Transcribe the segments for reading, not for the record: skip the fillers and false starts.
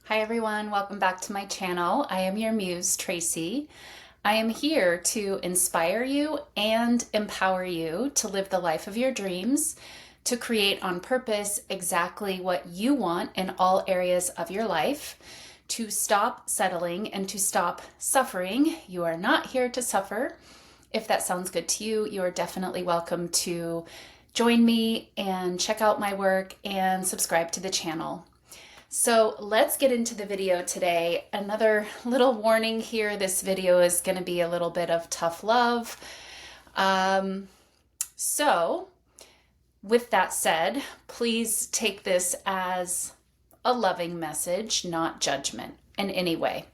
Hi everyone, welcome back to my channel. I am your muse, Tracy. I am here to inspire you and empower you to live the life of your dreams, to create on purpose exactly what you want in all areas of your life, to stop settling and to stop suffering. You are not here to suffer. If that sounds good to you, you are definitely welcome to join me and check out my work and subscribe to the channel. So let's get into the video today. Another little warning here, this video is going to be a little bit of tough love. So with that said, please take this as a loving message, not judgment in any way.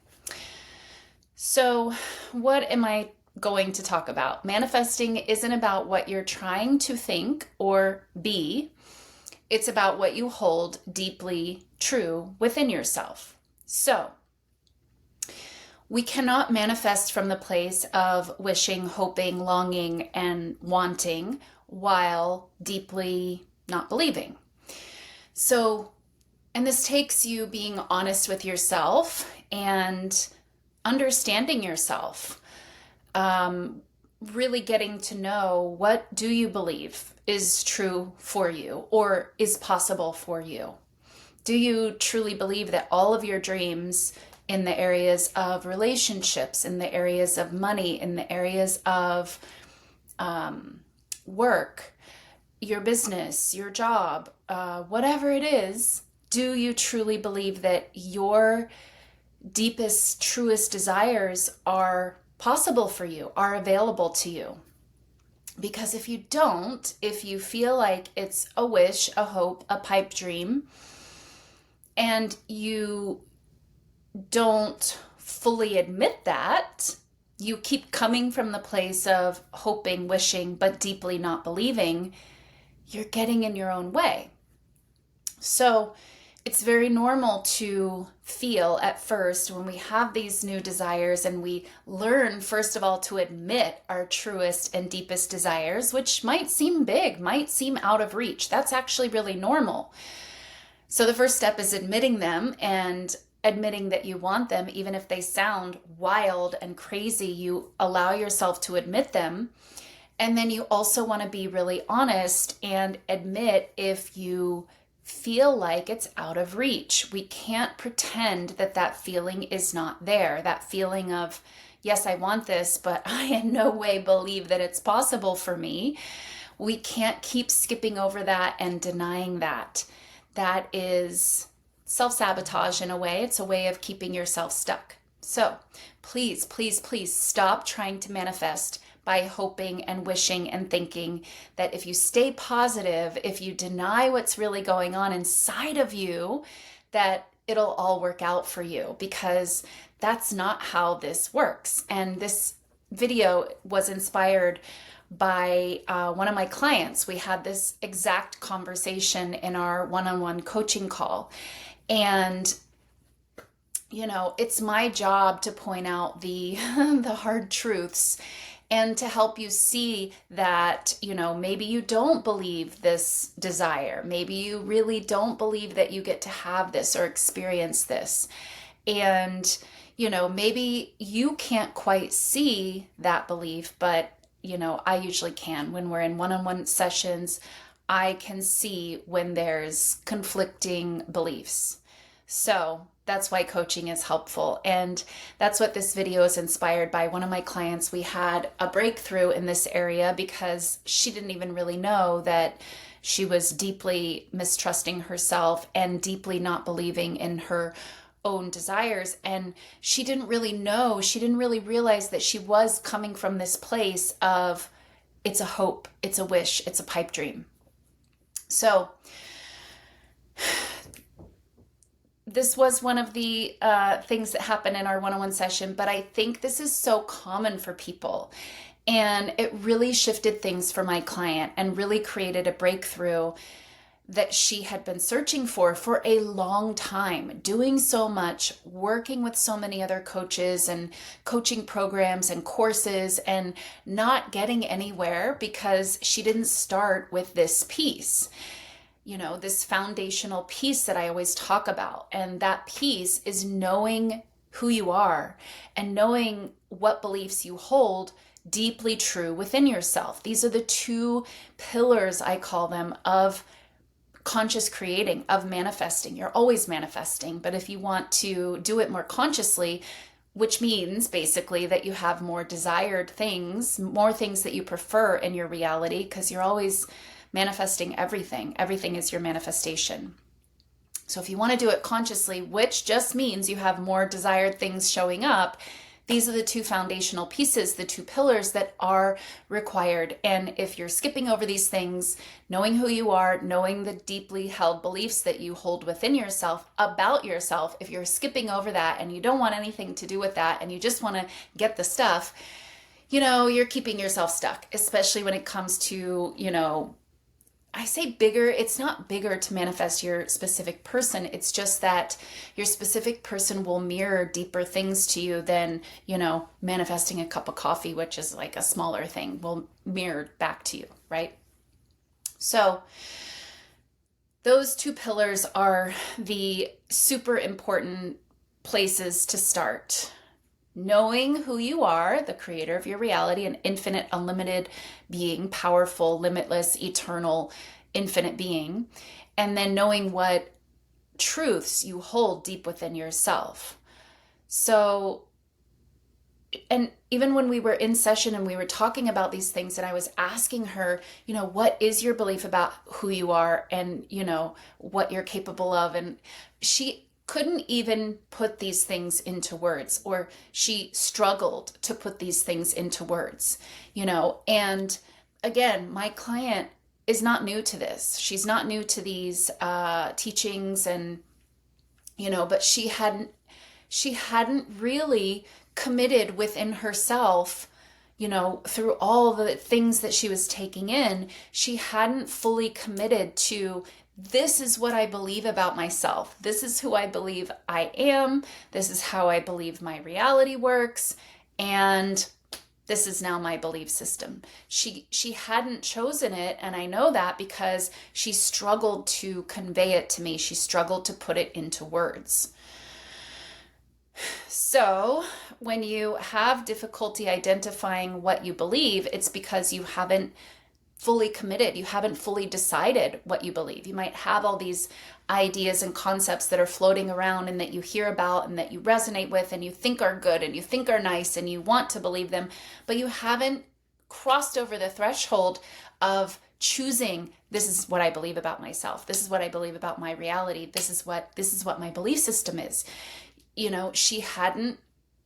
So what am I going to talk about? Manifesting isn't about what you're trying to think or be. It's about what you hold deeply true within yourself. So, we cannot manifest from the place of wishing, hoping, longing, and wanting while deeply not believing. So, and this takes you being honest with yourself and understanding yourself. Really getting to know, what do you believe is true for you or is possible for you? Do you truly believe that all of your dreams in the areas of relationships, in the areas of money, in the areas of work, your business, your job, whatever it is, do you truly believe that your deepest, truest desires are possible for you, are available to you? Because if you don't, if you feel like it's a wish, a hope, a pipe dream, and you don't fully admit that, you keep coming from the place of hoping, wishing, but deeply not believing, you're getting in your own way. So it's very normal to feel at first when we have these new desires and we learn, first of all, to admit our truest and deepest desires, which might seem big, might seem out of reach. That's actually really normal. So the first step is admitting them and admitting that you want them, even if they sound wild and crazy. You allow yourself to admit them. And then you also want to be really honest and admit if you feel like it's out of reach. We can't pretend that that feeling is not there. That feeling of, yes, I want this, but I in no way believe that it's possible for me. We can't keep skipping over that and denying that. That is self-sabotage in a way. It's a way of keeping yourself stuck. So please, please, please stop trying to manifest by hoping and wishing and thinking that if you stay positive, if you deny what's really going on inside of you, that it'll all work out for you, because that's not how this works. And this video was inspired by one of my clients. We had this exact conversation in our one-on-one coaching call. And it's my job to point out the the hard truths and to help you see that, maybe you don't believe this desire. Maybe you really don't believe that you get to have this or experience this. And, maybe you can't quite see that belief, but, I usually can. When we're in one-on-one sessions, I can see when there's conflicting beliefs. So that's why coaching is helpful. And that's what this video is inspired by. One of my clients, we had a breakthrough in this area because she didn't even really know that she was deeply mistrusting herself and deeply not believing in her own desires. And she didn't really know, she didn't really realize that she was coming from this place of, it's a hope, it's a wish, it's a pipe dream. So this was one of the things that happened in our one-on-one session, but I think this is so common for people. And it really shifted things for my client and really created a breakthrough that she had been searching for a long time, doing so much, working with so many other coaches and coaching programs and courses, and not getting anywhere because she didn't start with this piece. this foundational piece that I always talk about. And that piece is knowing who you are and knowing what beliefs you hold deeply true within yourself. These are the two pillars, I call them, of conscious creating, of manifesting. You're always manifesting, but if you want to do it more consciously, which means basically that you have more desired things, more things that you prefer in your reality, because you're always manifesting everything. Everything is your manifestation. So if you want to do it consciously, which just means you have more desired things showing up, these are the two foundational pieces, the two pillars that are required. And if you're skipping over these things, knowing who you are, knowing the deeply held beliefs that you hold within yourself about yourself, if you're skipping over that and you don't want anything to do with that and you just want to get the stuff, you're keeping yourself stuck, especially when it comes to, I say bigger, it's not bigger to manifest your specific person. It's just that your specific person will mirror deeper things to you than, manifesting a cup of coffee, which is like a smaller thing, will mirror back to you, right? So those two pillars are the super important places to start. Knowing who you are, the creator of your reality, an infinite, unlimited being, powerful, limitless, eternal, infinite being, and then knowing what truths you hold deep within yourself. So, and even when we were in session and we were talking about these things and I was asking her, what is your belief about who you are and, what you're capable of? And she couldn't even put these things into words, or she struggled to put these things into words, and again, my client is not new to this. She's not new to these teachings and, but she hadn't really committed within herself, through all the things that she was taking in, she hadn't fully committed to, this is what I believe about myself. This is who I believe I am. This is how I believe my reality works. And this is now my belief system. She hadn't chosen it. And I know that because she struggled to convey it to me. She struggled to put it into words. So when you have difficulty identifying what you believe, it's because you haven't fully committed. You haven't fully decided what you believe. You might have all these ideas and concepts that are floating around and that you hear about and that you resonate with and you think are good and you think are nice and you want to believe them, but you haven't crossed over the threshold of choosing, this is what I believe about myself. This is what I believe about my reality. This is what my belief system is. She hadn't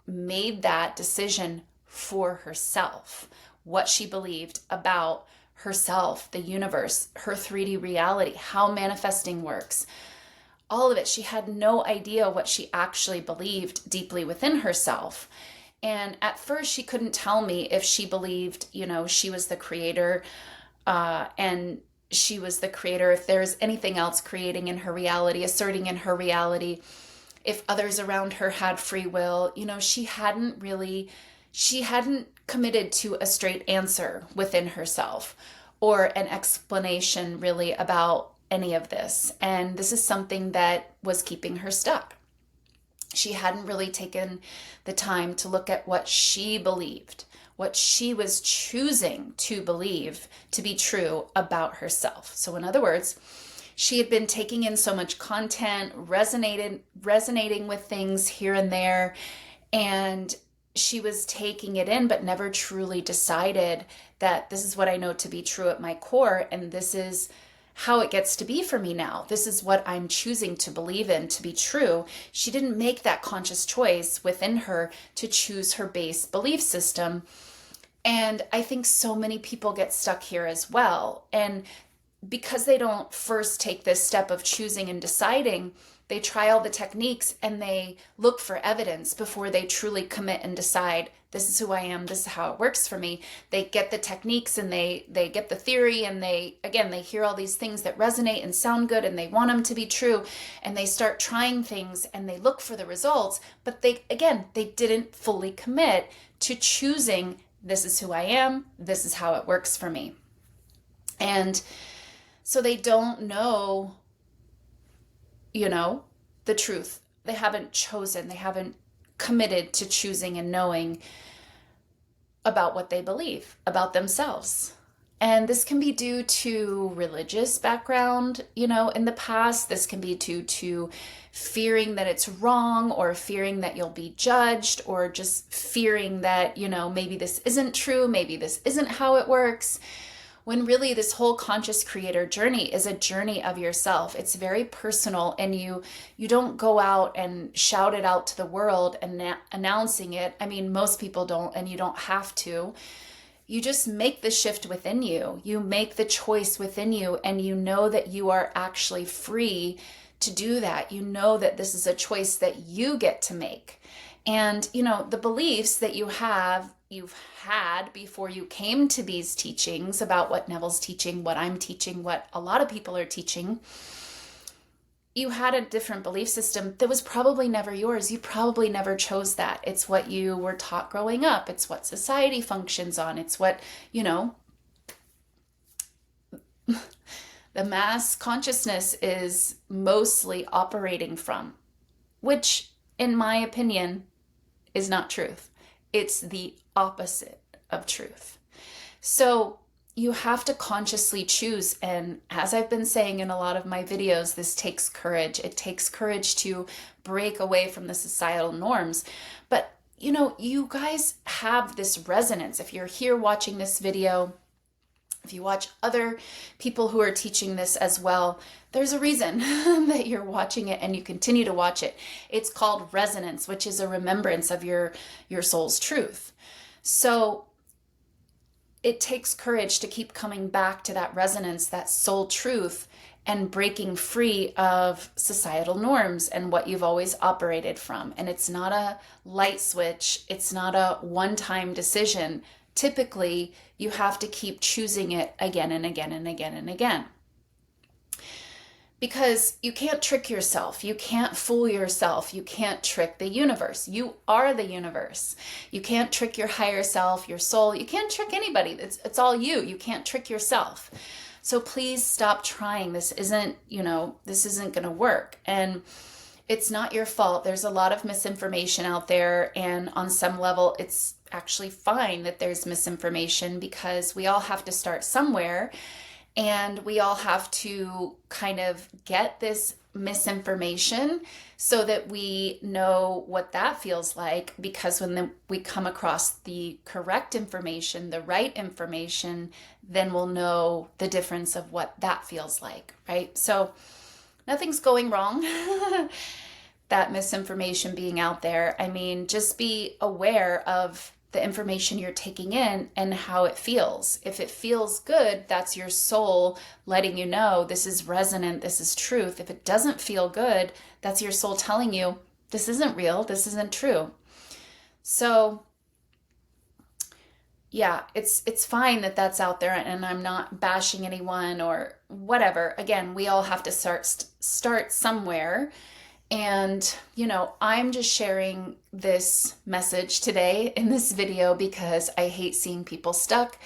made that decision for herself, what she believed about herself, the universe, her 3D reality, how manifesting works, all of it. She had no idea what she actually believed deeply within herself. And at first she couldn't tell me if she believed, she was the creator, and she was the creator, if there's anything else creating in her reality, asserting in her reality, if others around her had free will. She hadn't committed to a straight answer within herself or an explanation really about any of this. And this is something that was keeping her stuck. She hadn't really taken the time to look at what she believed, what she was choosing to believe to be true about herself. So in other words, she had been taking in so much content, resonating with things here and there, and she was taking it in, but never truly decided that this is what I know to be true at my core, and this is how it gets to be for me now. This is what I'm choosing to believe in to be true. She didn't make that conscious choice within her to choose her base belief system. And I think so many people get stuck here as well. And because they don't first take this step of choosing and deciding, they try all the techniques and they look for evidence before they truly commit and decide, this is who I am, this is how it works for me. They get the techniques and they get the theory, and they hear all these things that resonate and sound good and they want them to be true, and they start trying things and they look for the results, but they didn't fully commit to choosing, this is who I am, this is how it works for me. And So they don't know, you know, the truth. They haven't chosen, they haven't committed to choosing and knowing about what they believe about themselves. And this can be due to religious background, in the past. This can be due to fearing that it's wrong, or fearing that you'll be judged, or just fearing that, maybe this isn't true, maybe this isn't how it works. When really this whole conscious creator journey is a journey of yourself. It's very personal, and you don't go out and shout it out to the world and announcing it. I mean, most people don't, and you don't have to. You just make the shift within you. You make the choice within you, and you know that you are actually free to do that. You know that this is a choice that you get to make. And, the beliefs that you've had before you came to these teachings about what Neville's teaching, what I'm teaching, what a lot of people are teaching, you had a different belief system that was probably never yours. You probably never chose that. It's what you were taught growing up. It's what society functions on. It's what, the mass consciousness is mostly operating from, which, in my opinion, is not truth. It's the opposite of truth. So you have to consciously choose. And as I've been saying in a lot of my videos, this takes courage. It takes courage to break away from the societal norms. But, you guys have this resonance. If you're here watching this video, if you watch other people who are teaching this as well, there's a reason that you're watching it and you continue to watch it. It's called resonance, which is a remembrance of your soul's truth. So it takes courage to keep coming back to that resonance, that soul truth, and breaking free of societal norms and what you've always operated from. And it's not a light switch. It's not a one-time decision. Typically, you have to keep choosing it again and again and again and again. Because you can't trick yourself. You can't fool yourself. You can't trick the universe. You are the universe. You can't trick your higher self, your soul. You can't trick anybody. It's all you. You can't trick yourself. So please stop trying. This isn't going to work. And it's not your fault. There's a lot of misinformation out there. And on some level, it's actually fine that there's misinformation, because we all have to start somewhere. And we all have to kind of get this misinformation so that we know what that feels like, because when we come across the correct information, the right information, then we'll know the difference of what that feels like, right? So nothing's going wrong. That misinformation being out there. I mean, just be aware of the information you're taking in and how it feels. If it feels good, that's your soul letting you know this is resonant, this is truth. If it doesn't feel good, that's your soul telling you this isn't real, this isn't true. So yeah, it's fine that that's out there, and I'm not bashing anyone or whatever. Again, we all have to start somewhere. And, I'm just sharing this message today in this video because I hate seeing people stuck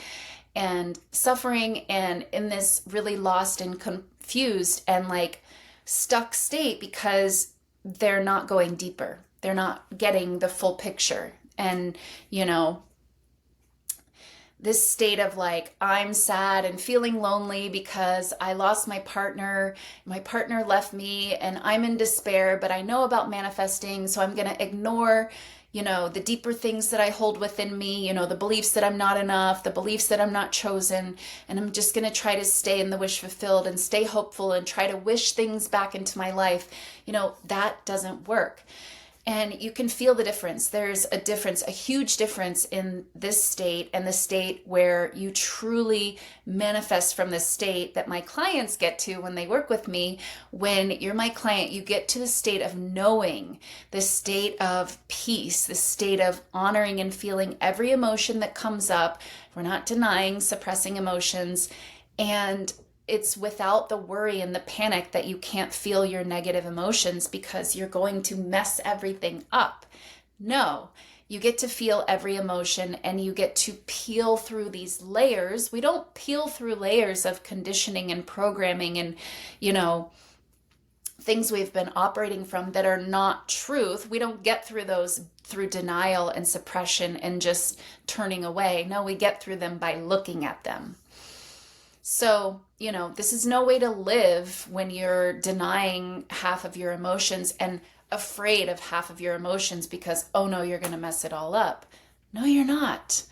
and suffering and in this really lost and confused and stuck state, because they're not going deeper. They're not getting the full picture. And, this state of I'm sad and feeling lonely because I lost my partner left me, and I'm in despair, but I know about manifesting, so I'm going to ignore, the deeper things that I hold within me, the beliefs that I'm not enough, the beliefs that I'm not chosen, and I'm just going to try to stay in the wish fulfilled and stay hopeful and try to wish things back into my life. That doesn't work. And you can feel the difference. There's a difference, a huge difference in this state and the state where you truly manifest from the state that my clients get to when they work with me. When you're my client, you get to the state of knowing, the state of peace, the state of honoring and feeling every emotion that comes up. We're not denying, suppressing emotions. And it's without the worry and the panic that you can't feel your negative emotions because you're going to mess everything up. No, You get to feel every emotion and you get to peel through these layers. We don't peel through layers of conditioning and programming and, you know, things we've been operating from that are not truth. We don't get through those through denial and suppression and just turning away. No, we get through them by looking at them. So, you know, this is no way to live when you're denying half of your emotions and afraid of half of your emotions because, oh no, you're going to mess it all up. No, you're not.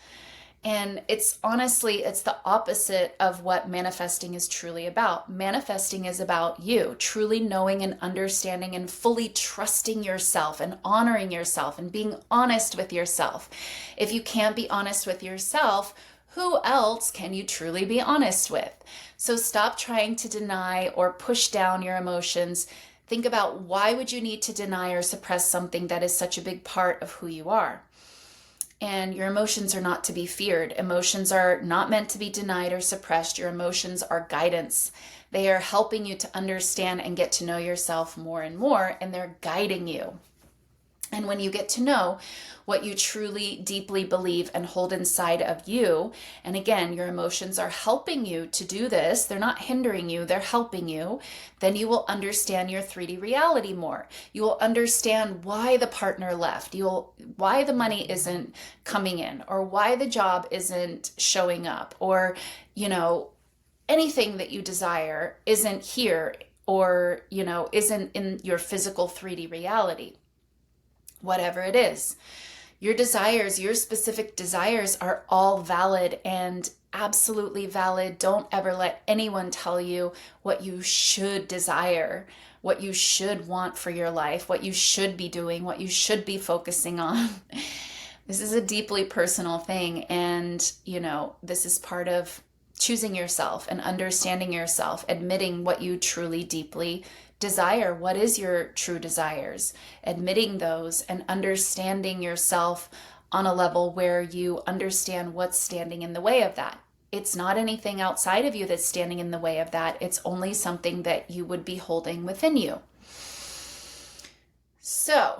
And it's honestly, it's the opposite of what manifesting is truly about. Manifesting is about you truly knowing and understanding and fully trusting yourself and honoring yourself and being honest with yourself. If you can't be honest with yourself, who else can you truly be honest with? So stop trying to deny or push down your emotions. Think about, why would you need to deny or suppress something that is such a big part of who you are? And your emotions are not to be feared. Emotions are not meant to be denied or suppressed. Your emotions are guidance. They are helping you to understand and get to know yourself more and more, and they're guiding you. And when you get to know what you truly deeply believe and hold inside of you, and again, your emotions are helping you to do this, they're not hindering you, they're helping you, then you will understand your 3D reality more. You will understand why the partner left, why the money isn't coming in, or why the job isn't showing up, or, you know, anything that you desire isn't here, or, you know, isn't in your physical 3D reality. Whatever it is, your desires, your specific desires are all valid and absolutely valid. Don't ever let anyone tell you what you should desire, what you should want for your life, what you should be doing, what you should be focusing on. This is a deeply personal thing. And, you know, this is part of choosing yourself and understanding yourself, admitting what you truly deeply desire. What is your true desires? Admitting those and understanding yourself on a level where you understand what's standing in the way of that. It's not anything outside of you that's standing in the way of that. It's only something that you would be holding within you. So,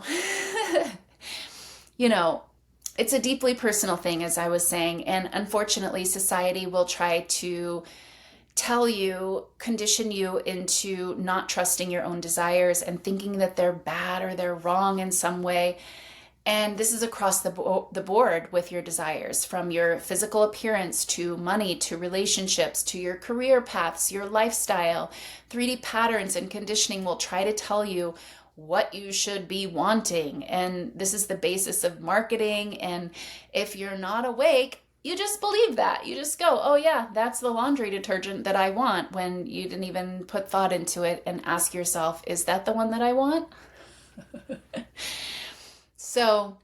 you know, it's a deeply personal thing, as I was saying, and unfortunately, society will try to tell you, condition you into not trusting your own desires and thinking that they're bad or they're wrong in some way. And this is across the board with your desires, from your physical appearance to money to relationships to your career paths, your lifestyle. 3D patterns and conditioning will try to tell you what you should be wanting. And this is the basis of marketing. And if you're not awake, you just believe that. You just go, oh yeah, that's the laundry detergent that I want, when you didn't even put thought into it and ask yourself, is that the one that I want? So,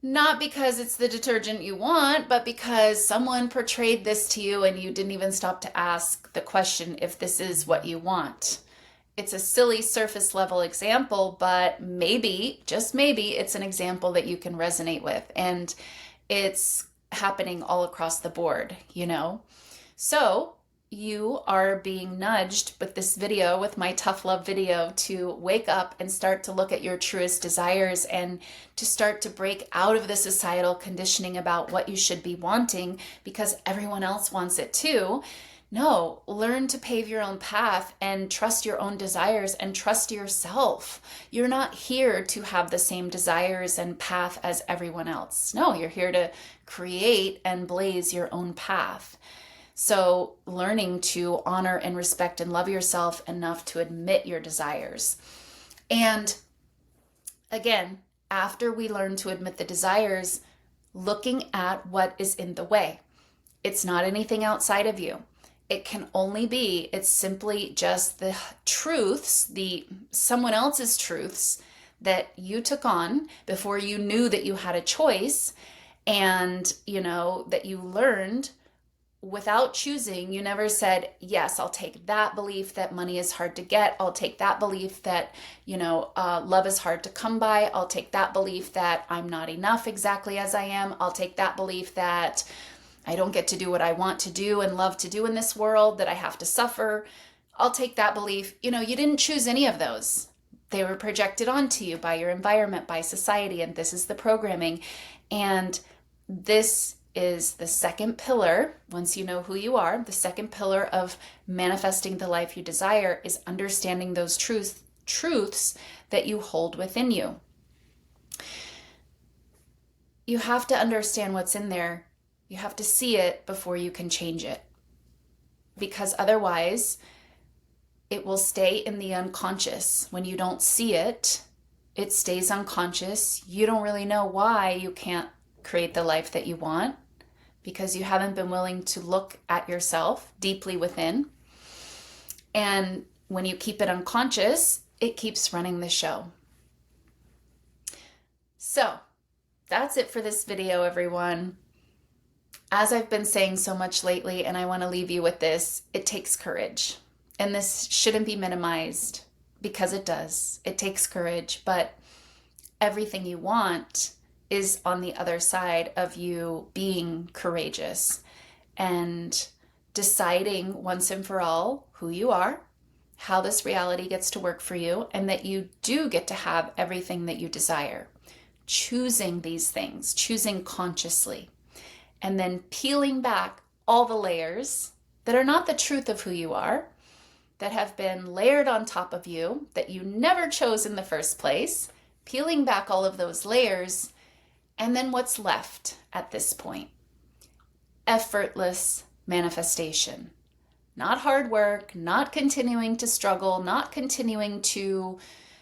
not because it's the detergent you want, but because someone portrayed this to you and you didn't even stop to ask the question if this is what you want. It's a silly surface level example, but maybe, just maybe, it's an example that you can resonate with. And it's happening all across the board, you know? So you are being nudged with this video, with my tough love video, to wake up and start to look at your truest desires and to start to break out of the societal conditioning about what you should be wanting because everyone else wants it too. No, learn to pave your own path and trust your own desires and trust yourself. You're not here to have the same desires and path as everyone else. No, you're here to create and blaze your own path. So learning to honor and respect and love yourself enough to admit your desires. And again, after we learn to admit the desires, looking at what is in the way. It's not anything outside of you. It can only be, it's simply just the truths, someone else's truths that you took on before you knew that you had a choice, and, you know, that you learned without choosing. You never said, yes, I'll take that belief that money is hard to get. I'll take that belief that, you know, love is hard to come by. I'll take that belief that I'm not enough exactly as I am. I'll take that belief that I don't get to do what I want to do and love to do in this world, that I have to suffer. I'll take that belief. You know, you didn't choose any of those. They were projected onto you by your environment, by society, and this is the programming. And this is the second pillar. Once you know who you are, the second pillar of manifesting the life you desire is understanding those truths that you hold within you. You have to understand what's in there. You have to see it before you can change it. Because otherwise, it will stay in the unconscious. When you don't see it, it stays unconscious. You don't really know why you can't create the life that you want because you haven't been willing to look at yourself deeply within. And when you keep it unconscious, it keeps running the show. So that's it for this video, everyone. As I've been saying so much lately, and I want to leave you with this, it takes courage. And this shouldn't be minimized because it does. It takes courage, but everything you want is on the other side of you being courageous and deciding once and for all who you are, how this reality gets to work for you, and that you do get to have everything that you desire. Choosing these things, choosing consciously, and then peeling back all the layers that are not the truth of who you are, that have been layered on top of you, that you never chose in the first place, peeling back all of those layers, and then what's left at this point? Effortless manifestation. Not hard work, not continuing to struggle, not continuing to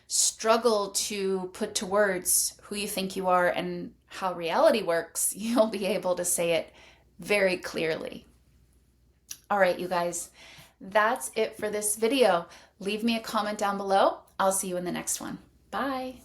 struggle to put to words who you think you are and how reality works. You'll be able to say it very clearly. All right, you guys. That's it for this video. Leave me a comment down below. I'll see you in the next one. Bye.